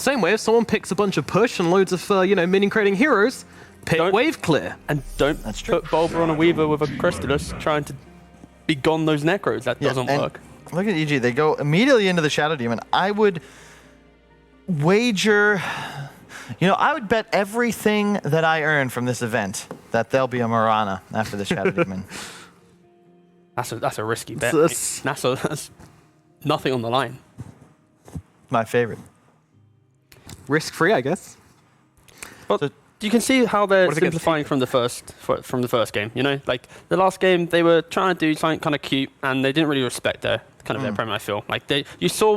Same way, if someone picks a bunch of push and loads of, minion creating heroes, pick wave clear. And don't put Bulba on a Weaver with a Crystallis trying to be gone those Necros. That doesn't work. Look at EG. They go immediately into the Shadow Demon. I would wager... I would bet everything that I earn from this event that there'll be a Mirana after the Shadow Demon. That's a risky bet. That's nothing on the line. My favorite. Risk-free, I guess. But you can see how they're simplifying from the first game. Like the last game, they were trying to do something kind of cute, and they didn't really respect their prem. I feel like we saw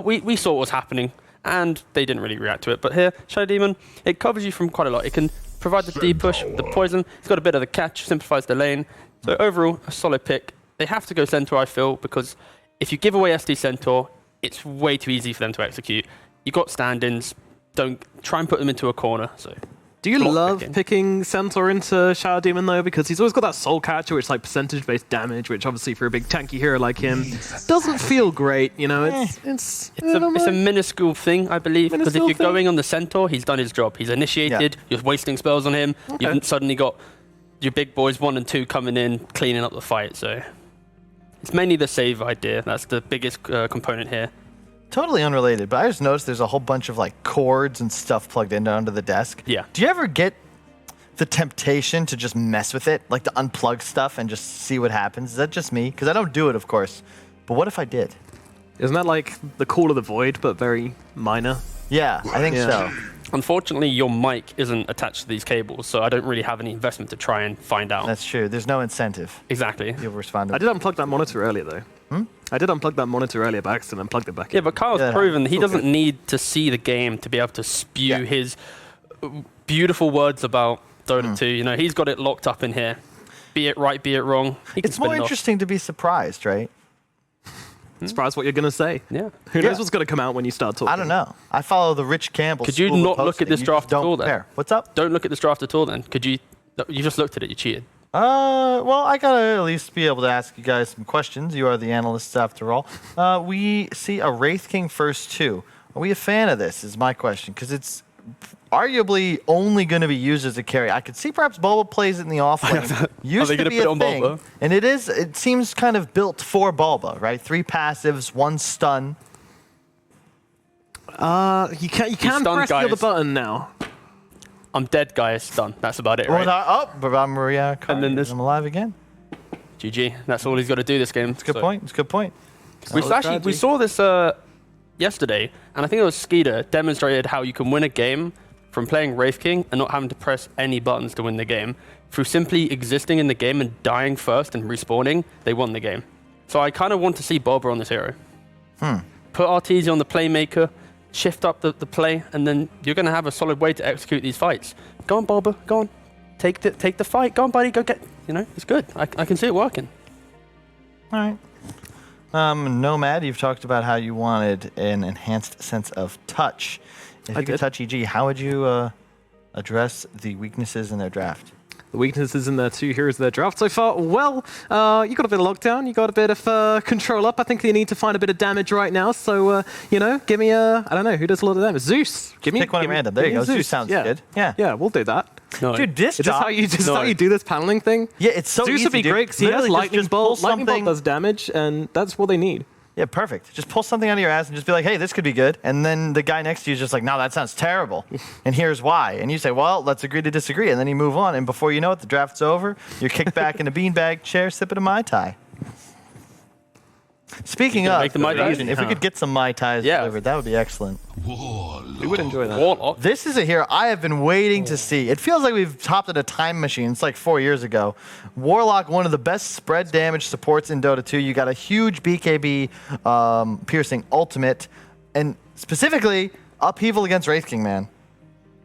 what was happening, and they didn't really react to it. But here, Shadow Demon, it covers you from quite a lot. It can provide the D push, the poison. It's got a bit of the catch, simplifies the lane. So overall, a solid pick. They have to go Centaur, I feel, because if you give away SD Centaur, it's way too easy for them to execute. You got stand-ins. Don't try and put them into a corner. So, do you love picking Centaur into Shadow Demon though? Because he's always got that soul catcher, which is like percentage-based damage, which obviously for a big tanky hero like him doesn't feel great. It's a minuscule thing, I believe. Because if you're going on the Centaur, he's done his job. He's initiated. You're wasting spells on him. You've suddenly got your big boys 1 and 2 coming in, cleaning up the fight. So it's mainly the save idea. That's the biggest component here. Totally unrelated, but I just noticed there's a whole bunch of like cords and stuff plugged in under the desk. Yeah. Do you ever get the temptation to just mess with it, like to unplug stuff and just see what happens? Is that just me? Because I don't do it, of course. But what if I did? Isn't that like the Call of the Void, but very minor? Yeah, I think so. Unfortunately, your mic isn't attached to these cables, so I don't really have any investment to try and find out. That's true. There's no incentive. Exactly. You'll respond to it. I did unplug that monitor earlier, though. I did unplug that monitor earlier by accident and plugged it back in. Yeah, but Kyle's proven he doesn't need to see the game to be able to spew his beautiful words about Dota 2. He's got it locked up in here. Be it right, be it wrong. It's more interesting to be surprised, right? Surprised what you're going to say. Yeah. Who knows what's going to come out when you start talking? I don't know. I follow the Rich Campbell. Could you not look at this draft at all then? What's up? Don't look at this draft at all then. Could you? You just looked at it. You cheated. Well, I gotta at least be able to ask you guys some questions. You are the analysts after all. We see a Wraith King first 2. Are we a fan of this is my question, because it's arguably only going to be used as a carry. I could see perhaps Bulba plays it in the offlane. Used to be a thing, Bulba? And it seems kind of built for Bulba, right? 3 passives, 1 stun. You can press the other button now. I'm dead, guys. Stun. That's about it, right? But I'm Maria. And then I'm alive again. GG. That's all he's got to do this game. It's a good point. It's a good point. We saw this yesterday, and I think it was Skeeter demonstrated how you can win a game from playing Wraith King and not having to press any buttons to win the game. Through simply existing in the game and dying first and respawning, they won the game. So I kind of want to see Bulba on this hero. Put Artesia on the Playmaker, shift up the play, and then you're going to have a solid way to execute these fights. Go on, Bulba. Go on. Take the fight. Go on, buddy. Go get... it's good. I can see it working. All right. Nomad, you've talked about how you wanted an enhanced sense of touch. If you could touch EG, how would you address the weaknesses in their draft? The weaknesses in their 2 heroes of their draft so far? Well, you got a bit of lockdown, you got a bit of control up. I think they need to find a bit of damage right now. So, give me I don't know, who does a lot of damage? Zeus. Pick one random. There you go. Zeus sounds good. Yeah, we'll do that. No. Dude, is this how you do this paneling thing? Yeah, it's so Zeus easy, would be great because he has lightning bolt. Lightning bolt does damage, and that's what they need. Yeah, perfect. Just pull something out of your ass and just be like, hey, this could be good. And then the guy next to you is just like, no, that sounds terrible. And here's why. And you say, well, let's agree to disagree. And then you move on. And before you know it, the draft's over. You're kicked back in a beanbag chair, sipping a Mai Tai. Speaking of, if we could get some Mai Tais delivered, that would be excellent. We would enjoy that. This is a hero I have been waiting to see. It feels like we've hopped at a time machine. It's like 4 years ago. Warlock, one of the best spread damage supports in Dota 2. You got a huge BKB piercing ultimate, and specifically upheaval against Wraith King, man.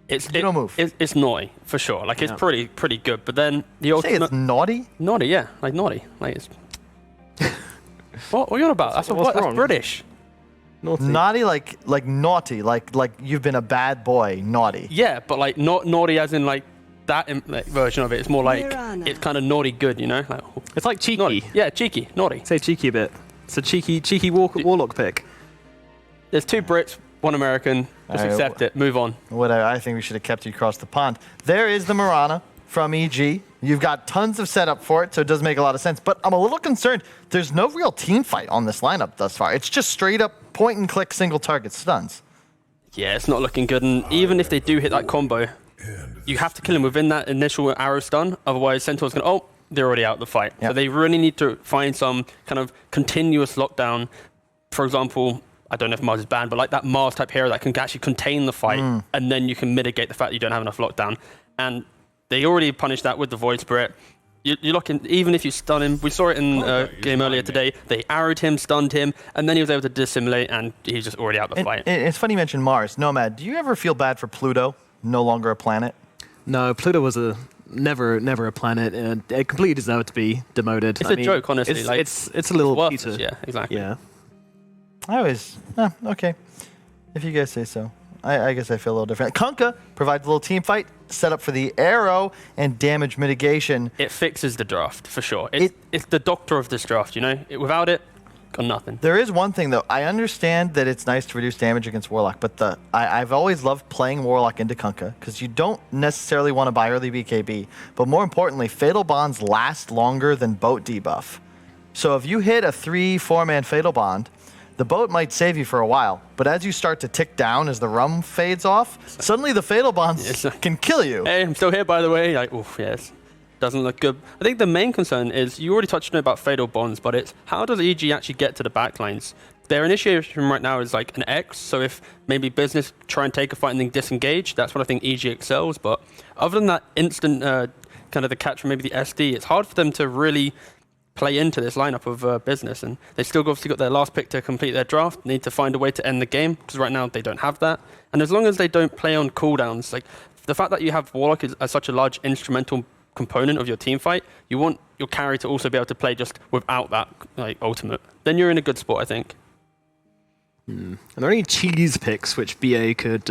It's naughty for sure. Like it's pretty good. But then the ultimate. Say it's naughty? Naughty, yeah, like naughty. Like it's. What are you on about? That's British. Naughty, like naughty, like you've been a bad boy. Naughty. Yeah, but like not naughty as in like that version of it. It's more like it's kind of naughty good, Like, it's like cheeky. Naughty. Yeah, cheeky, naughty. Say cheeky a bit. It's a cheeky warlock pick. There's 2 Brits, 1 American. Just accept it. Move on. Whatever. I think we should have kept you across the pond. There is the Mirana from EG. You've got tons of setup for it, so it does make a lot of sense. But I'm a little concerned. There's no real team fight on this lineup thus far. It's just straight up point and click single target stuns. Yeah, it's not looking good. And even if they do hit that combo, you have to kill him within that initial arrow stun. Otherwise, Centaur's going to, oh, they're already out of the fight. Yep. So they really need to find some kind of continuous lockdown. For example, I don't know if Mars is banned, but like that Mars type hero that can actually contain the fight, and then you can mitigate the fact that you don't have enough lockdown. And they already punished that with the Void Spirit. You lock in, even if you stun him. We saw it in a game earlier today. They arrowed him, stunned him, and then he was able to dissimulate, and he's just already out of the fight. It's funny you mentioned Mars. Nomad, do you ever feel bad for Pluto? No longer a planet? No, Pluto was never a planet, and it completely deserved to be demoted. It's a joke, honestly. It's a little worthless, yeah, exactly. Yeah. I always, okay. If you guys say so. I guess I feel a little different. Kunkka provides a little team fight, set up for the arrow and damage mitigation. It fixes the draft, for sure. It's the doctor of this draft, you know? Without it, got nothing. There is one thing, though. I understand that it's nice to reduce damage against Warlock, but I've always loved playing Warlock into Kunkka, because you don't necessarily want to buy early BKB. But more importantly, Fatal Bonds last longer than Boat debuff. So if you hit a 3-4-man Fatal Bond, the boat might save you for a while, but as you start to tick down as the rum fades off, suddenly the Fatal Bonds can kill you. Hey, I'm still here, by the way. Like, oof, yes. Doesn't look good. I think the main concern is, you already touched on about Fatal Bonds, but it's how does EG actually get to the backlines? Their initiation right now is like an X, so if maybe business try and take a fight and then disengage, that's what I think EG excels. But other than that instant kind of the catch from maybe the SD, it's hard for them to really play into this lineup of business, and they still obviously got their last pick to complete their draft. They need to find a way to end the game, because right now they don't have that. And as long as they don't play on cooldowns, like the fact that you have Warlock as such a large instrumental component of your team fight, you want your carry to also be able to play just without that like ultimate. Then you're in a good spot, I think. Are there any cheese picks which BA could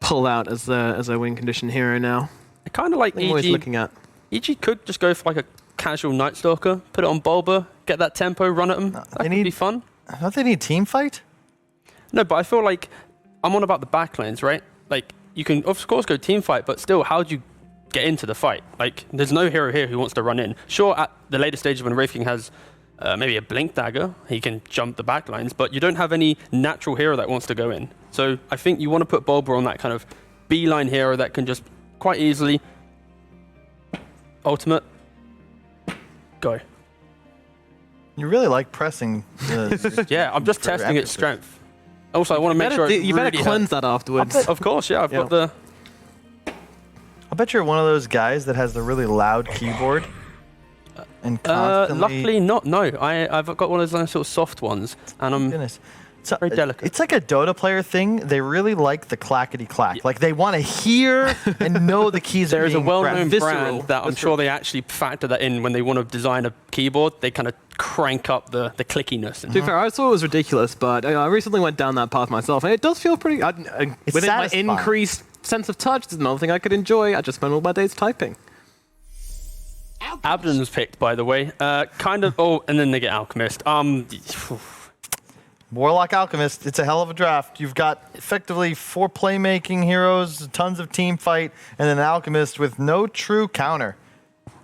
pull out as their win condition hero now? I kind of like I'm always looking at. EG could just go for like a casual Night Stalker, put it on Bulba, get that tempo, run at them. That could be fun. Don't they need team fight? No, but I feel like I'm on about the backlines, right? Like, you can, of course, go team fight, but still, how do you get into the fight? Like, there's no hero here who wants to run in. Sure, at the later stages when Wraith King has maybe a Blink Dagger, he can jump the backlines, but you don't have any natural hero that wants to go in. So I think you want to put Bulba on that kind of beeline hero that can just quite easily ultimate, go. You really like pressing the yeah, I'm just testing its strength. Also, I want to make sure you better cleanse that afterwards. Of course, yeah. I've got the... I bet you're one of those guys that has the really loud keyboard and constantly... luckily not, no. I've got one of those nice sort of soft ones, and I'm very delicate. It's like a Dota player thing. They really like the clackety-clack. Yeah. Like, they want to hear and know the keys are being There's a well-known pressed. brand that I'm sure they actually factor that in when they want to design a keyboard. They kind of crank up the clickiness. To be fair, I thought it was ridiculous, but I recently went down that path myself, and it does feel pretty... within my increased sense of touch, there's another thing I could enjoy. I just spend all my days typing. Abaddon was picked, by the way. Kind of... Oh, and then they get Alchemist. Warlock Alchemist, it's a hell of a draft. You've got effectively 4 playmaking heroes, tons of team fight, and an Alchemist with no true counter.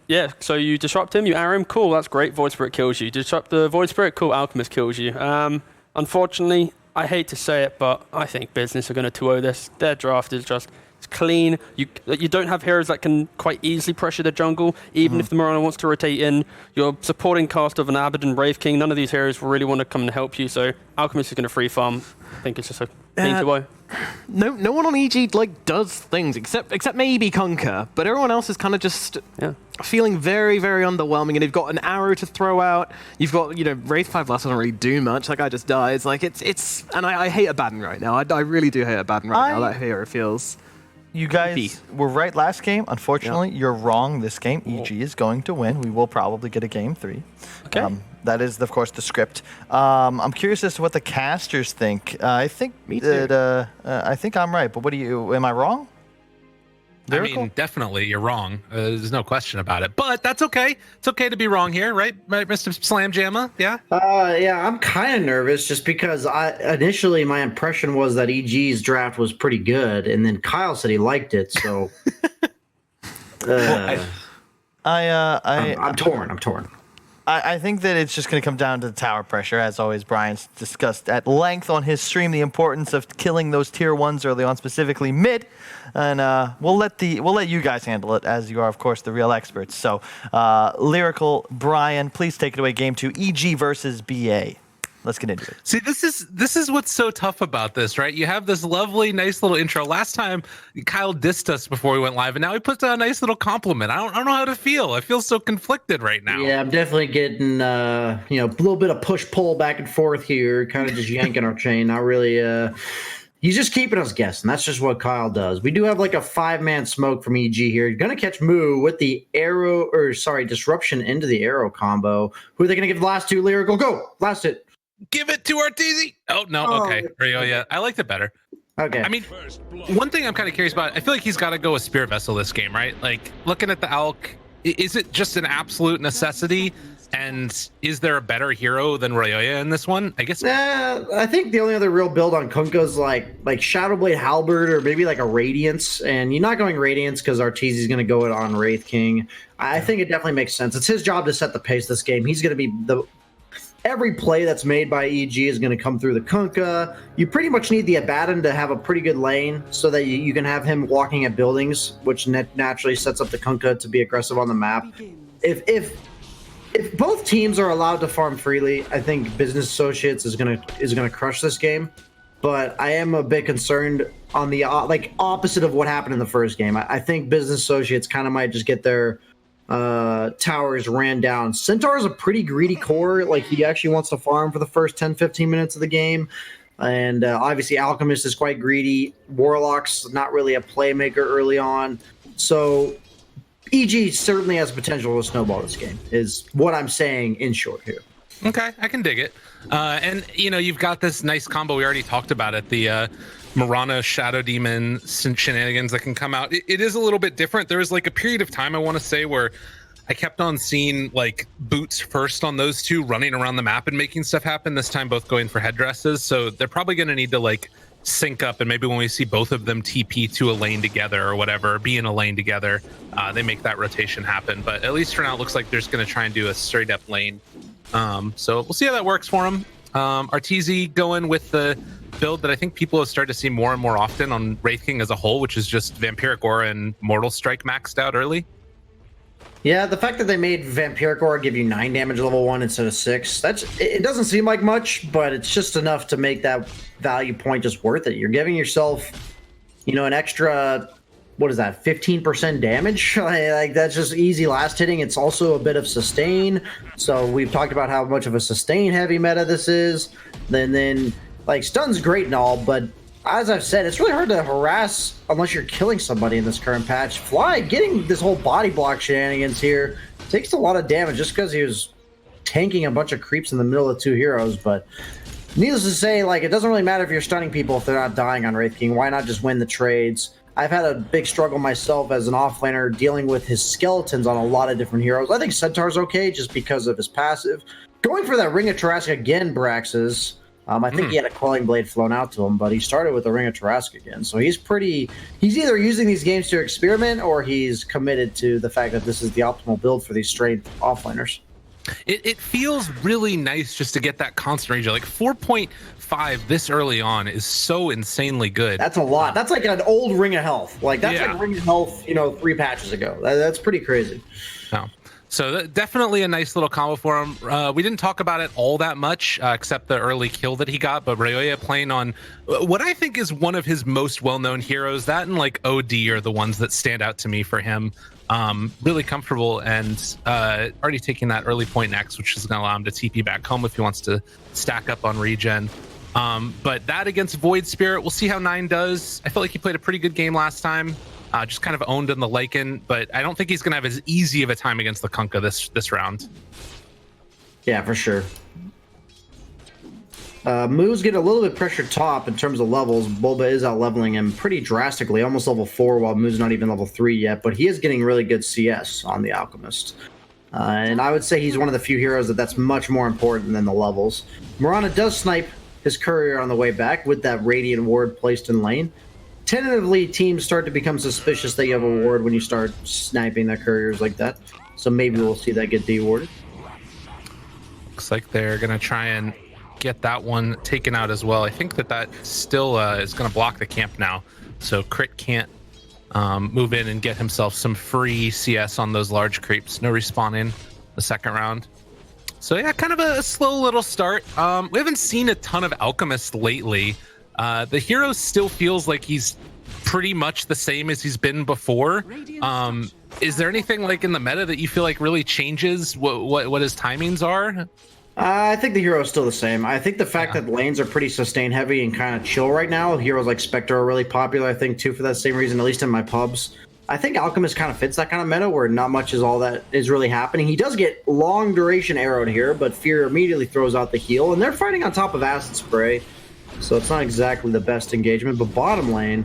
Yeah, so you disrupt him, you arrow him, cool, that's great, Void Spirit kills you. Disrupt the Void Spirit, cool, Alchemist kills you. Unfortunately, I hate to say it, but I think business are going to 2-0 this. Their draft is just it's clean. You don't have heroes that can quite easily pressure the jungle, even if the Mirana wants to rotate in. You're supporting cast of an Abaddon, Wraith King. None of these heroes really want to come and help you, so Alchemist is going to free farm. I think it's just a thing to go. No one on EG does things except maybe Kunkka, but everyone else is kind of just feeling very, very underwhelming. And they've got an arrow to throw out. You've got Wraith 5 Blast doesn't really do much. That guy just dies. Like it's and I hate Abaddon right now. I really do hate Abaddon right now. That hero feels. You guys were right last game. Unfortunately, you're wrong this game. EG is going to win. We will probably get a game 3. Okay. That is, of course, the script. I'm curious as to what the casters think. I think Me too. I think I'm right, but what do you? Am I wrong? Lyrical? I mean, definitely, you're wrong. There's no question about it. But that's okay. It's okay to be wrong here, right, Mr. Slam Jamma? Yeah? Yeah, I'm kind of nervous just because initially my impression was that EG's draft was pretty good, and then Kyle said he liked it, so... I'm torn. I think that it's just going to come down to the tower pressure. As always, Brian's discussed at length on his stream the importance of killing those tier 1s early on, specifically mid. And we'll let you guys handle it, as you are, of course, the real experts. So, Lyrical, Brian, please take it away. Game 2, EG versus BA. Let's get into it. See, this is what's so tough about this, right? You have this lovely, nice little intro. Last time, Kyle dissed us before we went live, and now he puts out a nice little compliment. I don't know how to feel. I feel so conflicted right now. Yeah, I'm definitely getting, a little bit of push-pull back and forth here, kind of just yanking our chain. Not really, he's just keeping us guessing. That's just what Kyle does. We do have like a 5-man smoke from EG here. You're going to catch Moo with the disruption into the arrow combo. Who are they going to give the last two? Lyrical, go! Last hit. Give it to Arteezy. Oh, no. Okay. Yeah. I liked it better. Okay. I mean, one thing I'm kind of curious about, I feel like he's got to go with Spirit Vessel this game, right? Like, looking at the Alk, is it just an absolute necessity? And is there a better hero than Ryoya in this one? I guess. I think the only other real build on Kunkka is like Shadowblade Halberd or maybe like a Radiance. And you're not going Radiance because Arteezy's going to go it on Wraith King. I think it definitely makes sense. It's his job to set the pace this game. He's going to be every play that's made by EG is going to come through the Kunkka. You pretty much need the Abaddon to have a pretty good lane so that you can have him walking at buildings, which naturally sets up the Kunkka to be aggressive on the map. If both teams are allowed to farm freely, I think Business Associates is gonna crush this game. But I am a bit concerned on the opposite of what happened in the first game. I think Business Associates kind of might just get their towers ran down. Centaur is a pretty greedy core. Like, he actually wants to farm for the first 10-15 minutes of the game. And obviously Alchemist is quite greedy. Warlock's not really a playmaker early on. So EG certainly has potential to snowball this game, is what I'm saying in short here. Okay, I can dig it. And, you've got this nice combo. We already talked about it. The Mirana Shadow Demon shenanigans that can come out. It is a little bit different. There was like a period of time, I want to say, where I kept on seeing like boots first on those two running around the map and making stuff happen. This time both going for headdresses. So they're probably going to need to like sync up, and maybe when we see both of them TP to a lane together or whatever, be in a lane together, they make that rotation happen. But at least for now, it looks like they're just going to try and do a straight up lane. So we'll see how that works for him. Arteezy going with the build that I think people have started to see more and more often on Wraith King as a whole, which is just Vampiric Aura and Mortal Strike maxed out early. Yeah, the fact that they made Vampiric Aura give you 9 damage level 1 instead of 6, it doesn't seem like much, but it's just enough to make that value point just worth it. You're giving yourself, an extra, 15% damage? Like, that's just easy last hitting. It's also a bit of sustain. So we've talked about how much of a sustain heavy meta this is. Then like, stun's great and all, but as I've said, it's really hard to harass unless you're killing somebody in this current patch. Fly getting this whole body block shenanigans here takes a lot of damage just because he was tanking a bunch of creeps in the middle of 2 heroes. But needless to say, like, it doesn't really matter if you're stunning people if they're not dying on Wraith King. Why not just win the trades? I've had a big struggle myself as an offlaner dealing with his skeletons on a lot of different heroes. I think Centaur's okay just because of his passive. Going for that Ring of Tarrasque again, Brax's. I think he had a Quelling Blade flown out to him, but he started with the Ring of Tarrasque again. So he's either using these games to experiment or he's committed to the fact that this is the optimal build for these strength offlaners. It feels really nice just to get that constant range. Like 4.5 this early on is so insanely good. That's a lot. That's like an old Ring of Health. Like, that's like Ring of Health, 3 patches ago. That's pretty crazy. Oh. So definitely a nice little combo for him. We didn't talk about it all that much, except the early kill that he got, but Ryoya playing on what I think is one of his most well-known heroes. That and like OD are the ones that stand out to me for him. Really comfortable and already taking that early point next, which is going to allow him to TP back home if he wants to stack up on regen. But that against Void Spirit, we'll see how 9 does. I felt like he played a pretty good game last time. Just kind of owned in the Lycan, but I don't think he's going to have as easy of a time against the Kunkka this round. Yeah, for sure. Moo's getting a little bit pressured top in terms of levels. Bulba is out leveling him pretty drastically, almost level 4, while Moo's not even level 3 yet, but he is getting really good CS on the Alchemist. And I would say he's one of the few heroes that's much more important than the levels. Mirana does snipe his courier on the way back with that Radiant ward placed in lane. Tentatively, teams start to become suspicious that you have a ward when you start sniping their couriers like that. So maybe we'll see that get dewarded. Looks like they're going to try and get that one taken out as well. I think that still is going to block the camp now. So Crit can't move in and get himself some free CS on those large creeps. No respawning the second round. So yeah, kind of a slow little start. We haven't seen a ton of Alchemist lately. The hero still feels like he's pretty much the same as he's been before. Is there anything like in the meta that you feel like really changes what his timings are? I think the hero is still the same. I think the fact that lanes are pretty sustain heavy and kind of chill right now. Heroes like Spectre are really popular, I think, too, for that same reason, at least in my pubs. I think Alchemist kind of fits that kind of meta where not much is all that is really happening. He does get long duration arrowed here, but Fear immediately throws out the heal, and they're fighting on top of Acid Spray, so it's not exactly the best engagement. But bottom lane,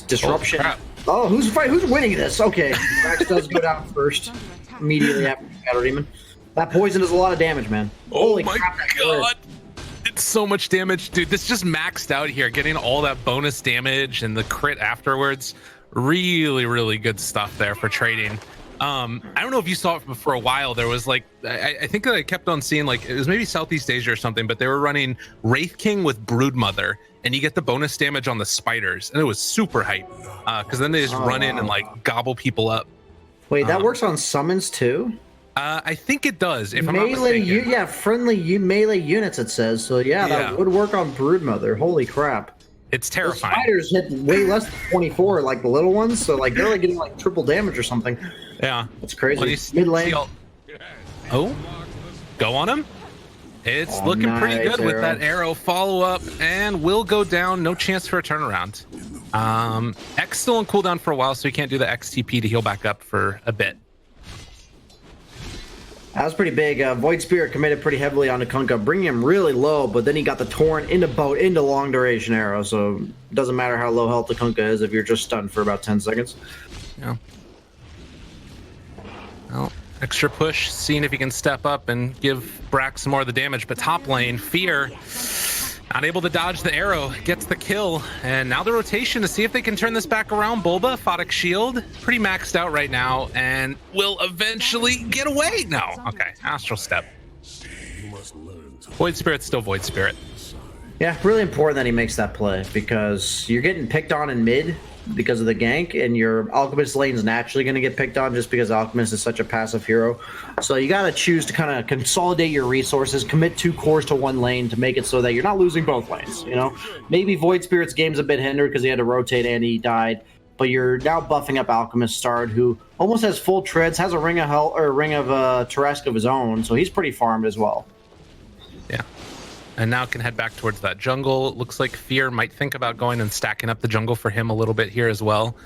disruption. Oh, who's winning this? Okay, Rax does go down first immediately after Shadow Demon. That poison does a lot of damage, man. Holy my crap, god! It's so much damage, dude. This just maxed out here, getting all that bonus damage and the crit afterwards. Really, really good stuff there for trading. I don't know if you saw it for a while. There was like, I think that I kept on seeing, like, it was maybe Southeast Asia or something, but they were running Wraith King with Broodmother, and you get the bonus damage on the spiders, and it was super hype. Because then they just run in and like gobble people up. Wait, that works on summons too? I think it does. If melee, I'm not mistaken. friendly melee units. It says so. Yeah, that would work on Broodmother. Holy crap! It's terrifying. The spiders hit way less than 24, like the little ones. So like they're like getting like triple damage or something. Yeah, it's crazy. Well, Mid lane. Oh, go on him. It's looking pretty good with that arrow follow up, and will go down. No chance for a turnaround. X still on cooldown for a while, so he can't do the XTP to heal back up for a bit. That was pretty big. Void Spirit committed pretty heavily onto Kunkka, bringing him really low, but then he got the Torrent into boat, into long duration arrow, so it doesn't matter how low health the Kunkka is if you're just stunned for about 10 seconds. Yeah. Well, extra push, seeing if he can step up and give Brax some more of the damage, but top lane, Fear, not able to dodge the arrow, gets the kill, and now the rotation to see if they can turn this back around. Bulba, Photic Shield, pretty maxed out right now, and will eventually get away. No, okay, Astral Step. Void Spirit's still Void Spirit. Yeah, really important that he makes that play, because you're getting picked on in mid because of the gank, and your Alchemist lane's naturally going to get picked on just because Alchemist is such a passive hero. So you got to choose to kind of consolidate your resources, commit 2 cores to 1 lane to make it so that you're not losing both lanes, you know? Maybe Void Spirit's game's a bit hindered because he had to rotate and he died, but you're now buffing up Alchemist Stard, who almost has full treads, has a ring of hell or a ring of Tarrasque of his own, so he's pretty farmed as well. Yeah. And now can head back towards that jungle. It looks like Fear might think about going and stacking up the jungle for him a little bit here as well.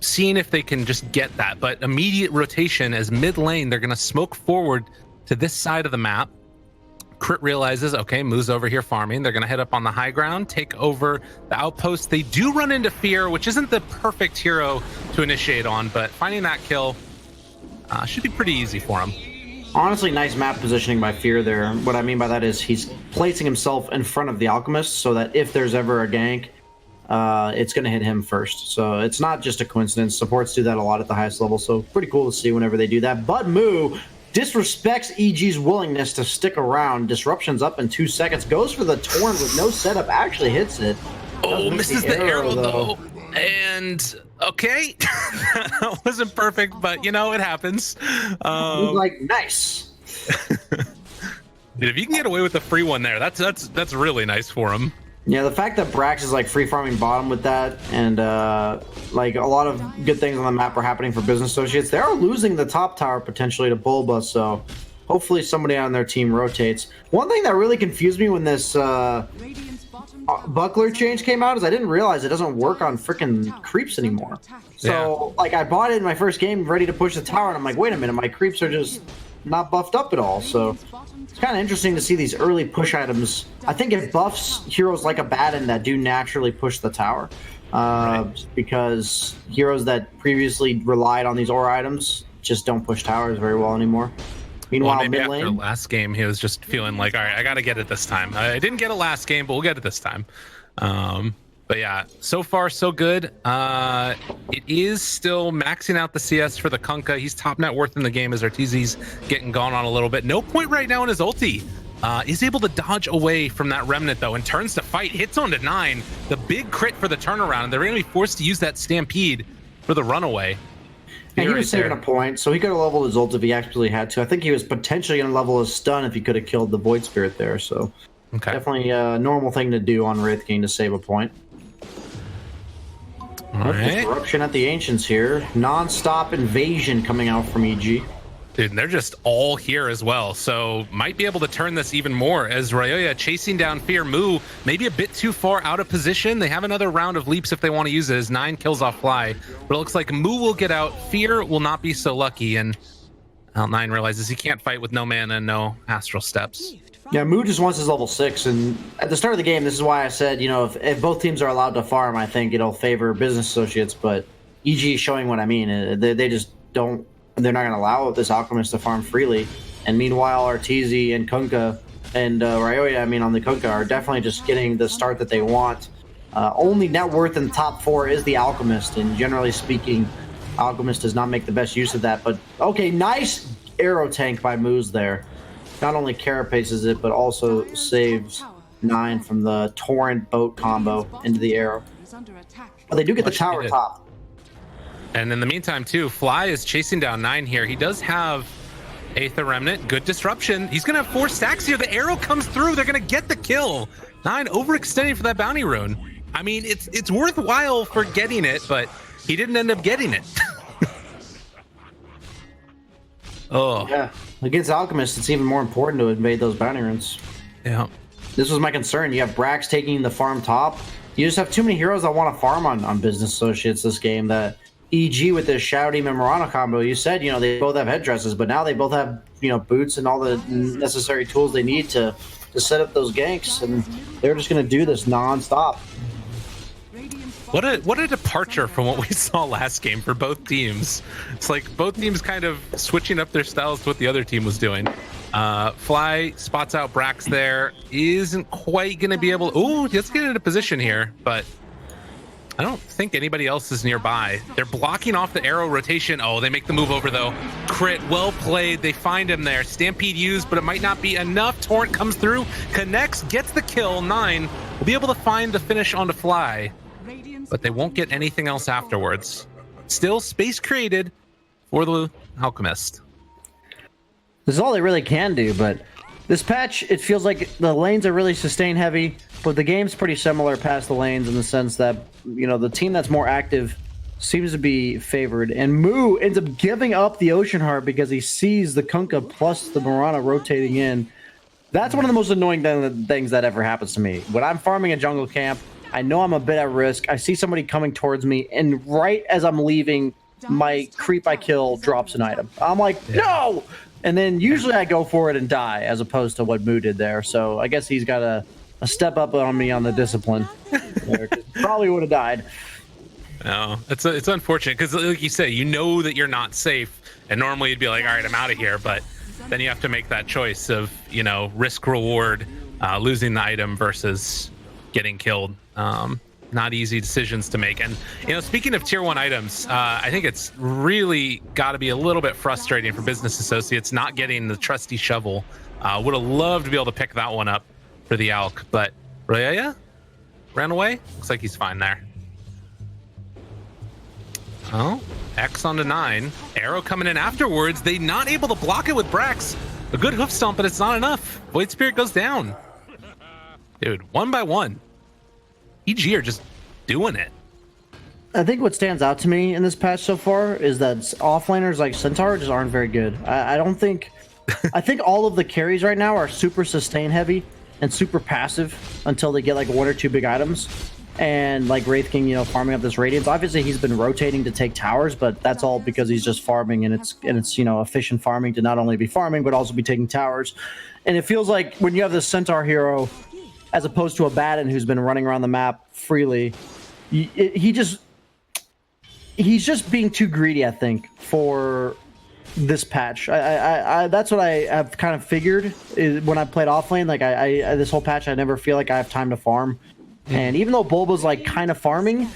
Seeing if they can just get that. But immediate rotation as mid lane, they're going to smoke forward to this side of the map. Crit realizes, okay, moves over here farming. They're going to head up on the high ground, take over the outpost. They do run into Fear, which isn't the perfect hero to initiate on, but finding that kill should be pretty easy for him. Honestly, nice map positioning by Fear there. What I mean by that is he's placing himself in front of the Alchemist so that if there's ever a gank, it's going to hit him first. So it's not just a coincidence. Supports do that a lot at the highest level, so pretty cool to see whenever they do that. But Moo disrespects EG's willingness to stick around. Disruption's up in 2 seconds. Goes for the Torrent with no setup. Actually hits it. Oh, misses the arrow though. And okay, that wasn't perfect, but you know, it happens. Like, nice. Dude, if you can get away with the free one there, that's really nice for him. Yeah, the fact that Brax is like free farming bottom with that, and like a lot of good things on the map are happening for Business Associates. They are losing the top tower potentially to Bulba, so hopefully somebody on their team rotates. One thing that really confused me when this buckler change came out is I didn't realize it doesn't work on freaking creeps anymore. So like I bought it in my first game ready to push the tower, and I'm like, wait a minute, my creeps are just not buffed up at all. So it's kind of interesting to see these early push items. I think it buffs heroes like Abaddon that do naturally push the tower, because heroes that previously relied on these aura items just don't push towers very well anymore. Meanwhile, maybe mid lane, after last game, he was just feeling like, all right, I got to get it this time. I didn't get it last game, but we'll get it this time. But yeah, so far so good. It is still maxing out the CS for the Kunkka. He's top net worth in the game as Arteezy's getting gone on a little bit. No point right now in his ulti. Is able to dodge away from that Remnant though and turns to fight. Hits onto 9. The big crit for the turnaround. They're going to be forced to use that Stampede for the runaway. And he was saving a point, so he could have leveled his ult if he actually had to. I think he was potentially going to level his stun if he could have killed the Void Spirit there. So definitely a normal thing to do on Wraith King to save a point. All right. Disruption at the Ancients here. Non-stop invasion coming out from EG. Dude, and they're just all here as well, so might be able to turn this even more as Ryoya chasing down Fear. Moo maybe a bit too far out of position. They have another round of leaps if they want to use it as 9 kills off Fly, but it looks like Moo will get out. Fear will not be so lucky, and L9 realizes he can't fight with no mana and no Astral Steps. Yeah, Moo just wants his level 6, and at the start of the game, this is why I said, you know, if both teams are allowed to farm, I think it'll favor Business Associates, but EG is showing what I mean. They just don't, they're not going to allow this Alchemist to farm freely, and meanwhile, Arteezy and Kunkka and Ryoya, I mean, on the Kunkka, are definitely just getting the start that they want. Only net worth in the top 4 is the Alchemist, and generally speaking, Alchemist does not make the best use of that, but okay, nice arrow tank by Moose there. Not only carapaces it, but also saves 9 from the Torrent boat combo into the arrow. But they do get the tower top. And in the meantime, too, Fly is chasing down 9 here. He does have Aether Remnant. Good disruption. He's going to have 4 stacks here. The arrow comes through. They're going to get the kill. 9 overextending for that bounty rune. I mean, it's worthwhile for getting it, but he didn't end up getting it. Oh. Yeah. Against Alchemist, it's even more important to invade those bounty runes. Yeah. This was my concern. You have Brax taking the farm top. You just have too many heroes that want to farm on Business Associates this game. That EG with this Shouty Memorana combo, you said, you know, they both have headdresses, but now they both have, you know, boots and all the necessary tools they need to set up those ganks, and they're just going to do this non-stop. What a departure from what we saw last game for both teams. It's like both teams kind of switching up their styles to what the other team was doing. Fly spots out Brax there. Isn't quite going to be able to... Ooh, let's get into position here, but I don't think anybody else is nearby. They're blocking off the arrow rotation. Oh, they make the move over, though. Crit, well played. They find him there. Stampede used, but it might not be enough. Torrent comes through, connects, gets the kill. 9 will be able to find the finish onto Fly, but they won't get anything else afterwards. Still space created for the Alchemist. This is all they really can do, but this patch, it feels like the lanes are really sustain heavy, but the game's pretty similar past the lanes in the sense that, you know, the team that's more active seems to be favored, and Moo ends up giving up the Ocean Heart because he sees the Kunkka plus the Mirana rotating in. That's one of the most annoying things that ever happens to me. When I'm farming a jungle camp, I know I'm a bit at risk. I see somebody coming towards me, and right as I'm leaving, my creep I kill drops an item. I'm like, no! And then usually I go for it and die, as opposed to what Moo did there. So I guess he's got a step up on me on the discipline. Probably would have died. No, it's unfortunate because, like you say, you know that you're not safe, and normally you'd be like, all right, I'm out of here, but then you have to make that choice of, you know, risk reward, losing the item versus getting killed. Not easy decisions to make. And, you know, speaking of tier 1 items, I think it's really got to be a little bit frustrating for Business Associates not getting the trusty shovel. Would have loved to be able to pick that one up for the Alk, but Ryoya ran away. Looks like he's fine there. Oh, X onto 9. Arrow coming in afterwards. They not able to block it with Brax. A good hoof stomp, but it's not enough. Void Spirit goes down. Dude, 1 by 1. EG are just doing it. I think what stands out to me in this patch so far is that offlaners like Centaur just aren't very good. I don't think... I think all of the carries right now are super sustain heavy and super passive until they get like 1 or 2 big items. and like Wraith King, you know, farming up this Radiance. Obviously, he's been rotating to take towers, but that's all because he's just farming, and it's you know, efficient farming to not only be farming but also be taking towers. And it feels like when you have this Centaur hero, as opposed to a Batten who's been running around the map freely, he's just being too greedy, I think, for this patch. I that's what I have kind of figured is when I played offlane. Like I this whole patch, I never feel like I have time to farm. And even though Bulba's like kind of farming,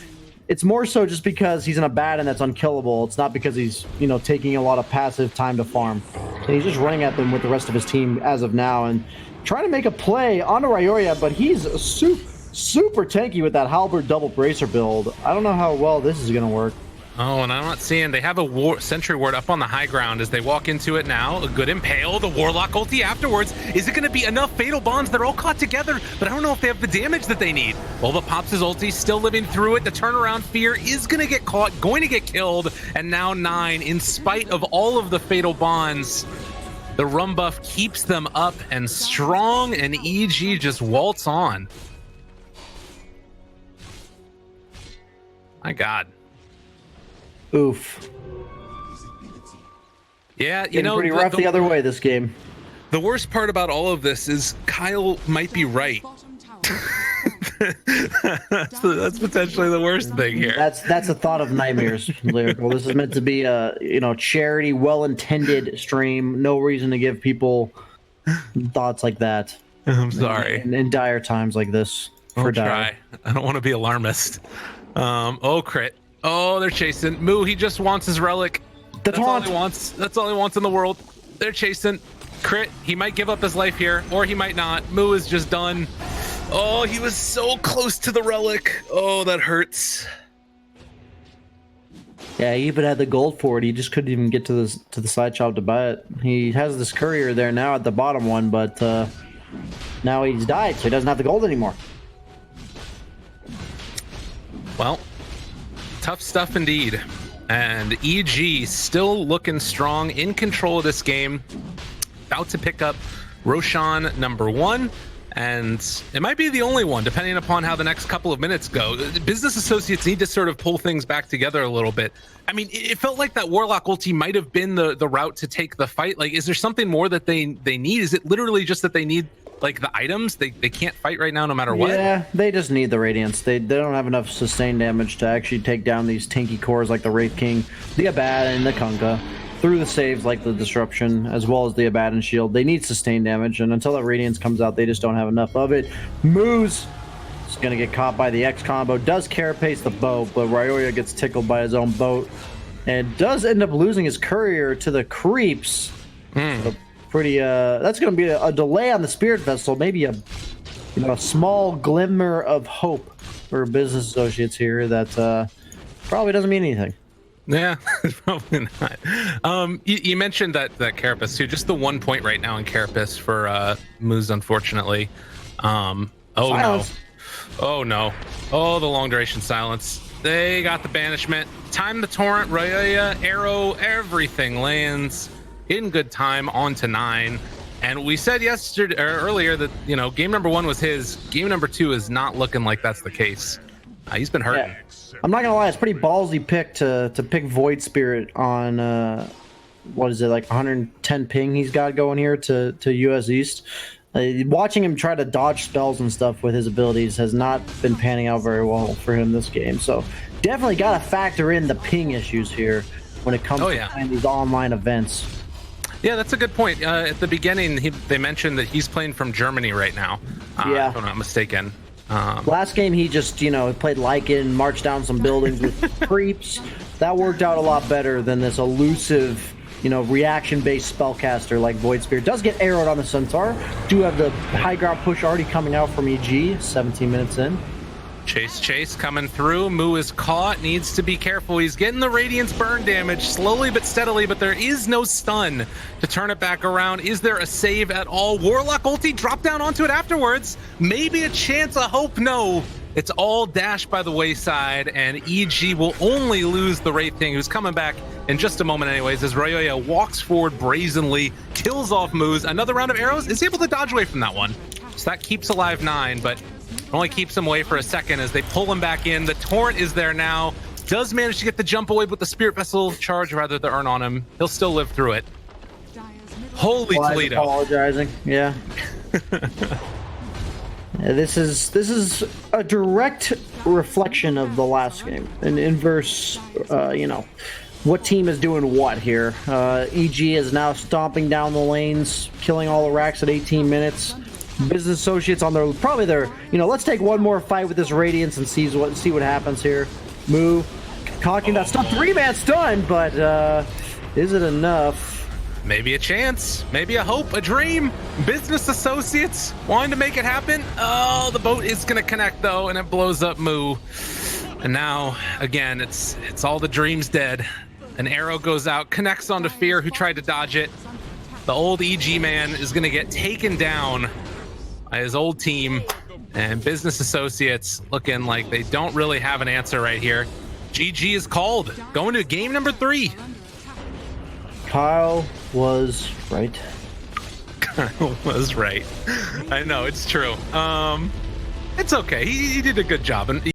it's more so just because he's in a Batten that's unkillable. It's not because he's, you know, taking a lot of passive time to farm. And he's just running at them with the rest of his team as of now and trying to make a play onto Ryoya, but he's super tanky with that Halberd double bracer build. I don't know how well this is going to work. Oh, and I'm not seeing, they have a Sentry Ward up on the high ground as they walk into it now. A good Impale, the Warlock ulti afterwards. Is it going to be enough Fatal Bonds? They're all caught together, but I don't know if they have the damage that they need. Bulba pops his ulti, still living through it. The turnaround Fear is going to get caught, going to get killed, and now 9, in spite of all of the Fatal Bonds, the Rum buff keeps them up and strong, and EG just waltz on. My God. Oof. Yeah, you know, pretty rough the other way this game. The worst part about all of this is Kyle might be right. That's potentially the worst thing here. That's a thought of nightmares, Lyrical. This is meant to be a, you know, charity, well-intended stream. No reason to give people thoughts like that. I'm sorry. In dire times like this. I'll try. I don't want to be alarmist. Oh, crit. Oh, they're chasing. Moo, he just wants his relic. That's all he wants. That's all he wants in the world. They're chasing. Crit. He might give up his life here, or he might not. Moo is just done. Oh, he was so close to the relic. Oh, that hurts. Yeah, he even had the gold for it. He just couldn't even get to the side shop to buy it. He has this courier there now at the bottom one, but now he's died, so he doesn't have the gold anymore. Well, tough stuff indeed. And EG still looking strong, in control of this game. About to pick up Roshan #1. And it might be the only one, depending upon how the next couple of minutes go. Business Associates need to sort of pull things back together a little bit. I mean, it felt like that Warlock ulti might have been the route to take the fight. Like, is there something more that they need? Is it literally just that they need, like, the items? They can't fight right now no matter what? Yeah, they just need the Radiance. They don't have enough sustained damage to actually take down these tanky cores like the Wraith King, the Abaddon, and the Kunkka. Through the saves like the Disruption, as well as the Abaddon Shield. They need sustained damage, and until that Radiance comes out, they just don't have enough of it. Moose is going to get caught by the X combo. Does carapace the boat, but Ryoya gets tickled by his own boat. And does end up losing his courier to the creeps. So pretty, that's going to be a delay on the Spirit Vessel. Maybe a small glimmer of hope for Business Associates here that probably doesn't mean anything. Yeah, probably not. You mentioned that Carapace too. Just the 1 point right now in Carapace for Moose, unfortunately. Oh Silence. no. Oh no. Oh, the long duration silence. They got the banishment. Time the torrent, Ryoya, arrow, everything lands in good time onto 9. And we said earlier that, you know, game #1 was his. Game #2 is not looking like that's the case. He's been hurting. Yeah. I'm not gonna lie, it's pretty ballsy pick to pick Void Spirit on what is it, like 110 ping he's got going here to US East. Watching him try to dodge spells and stuff with his abilities has not been panning out very well for him this game. So definitely got to factor in the ping issues here when it comes to playing these online events. Yeah, that's a good point. At the beginning, they mentioned that he's playing from Germany right now. If I'm not mistaken. Last game, he just, played Lycan, marched down some buildings with creeps. That worked out a lot better than this elusive, reaction-based spellcaster like Void Spirit. Does get arrowed on the Centaur. Do have the high ground push already coming out from EG, 17 minutes in. Chase coming through. Moo is caught, needs to be careful. He's getting the Radiance burn damage slowly but steadily, but there is no stun to turn it back around. Is there a save at all? Warlock ulti, drop down onto it afterwards. Maybe a chance, a hope, no. It's all dashed by the wayside, and EG will only lose the Wraith King, who's coming back in just a moment anyways, as Ryoya walks forward brazenly, kills off Moose. Another round of arrows, is able to dodge away from that one. So that keeps alive 9, but Only keeps him away for a second as they pull him back in. The Torrent is there now. Does manage to get the jump away, but the Spirit Vessel charge rather the Urn on him. He'll still live through it. Holy Toledo. Apologizing. Yeah. Yeah, this is a direct reflection of the last game, an inverse, you know, what team is doing what here. EG is now stomping down the lanes, killing all the racks at 18 minutes. Business Associates on their, probably their, you know, let's take one more fight with this Radiance and see what happens here. Moo, conking that stun, 3-man stun, but is it enough? Maybe a chance, maybe a hope, a dream. Business Associates wanting to make it happen. Oh, the boat is gonna connect though, and it blows up Moo. And now, again, it's all the dreams dead. An arrow goes out, connects onto Fear, who tried to dodge it. The old EG man is gonna get taken down by his old team, and Business Associates looking like they don't really have an answer right here. GG is called, going to game number 3. Kyle was right. Kyle was right. I know, it's true. It's okay. He did a good job. And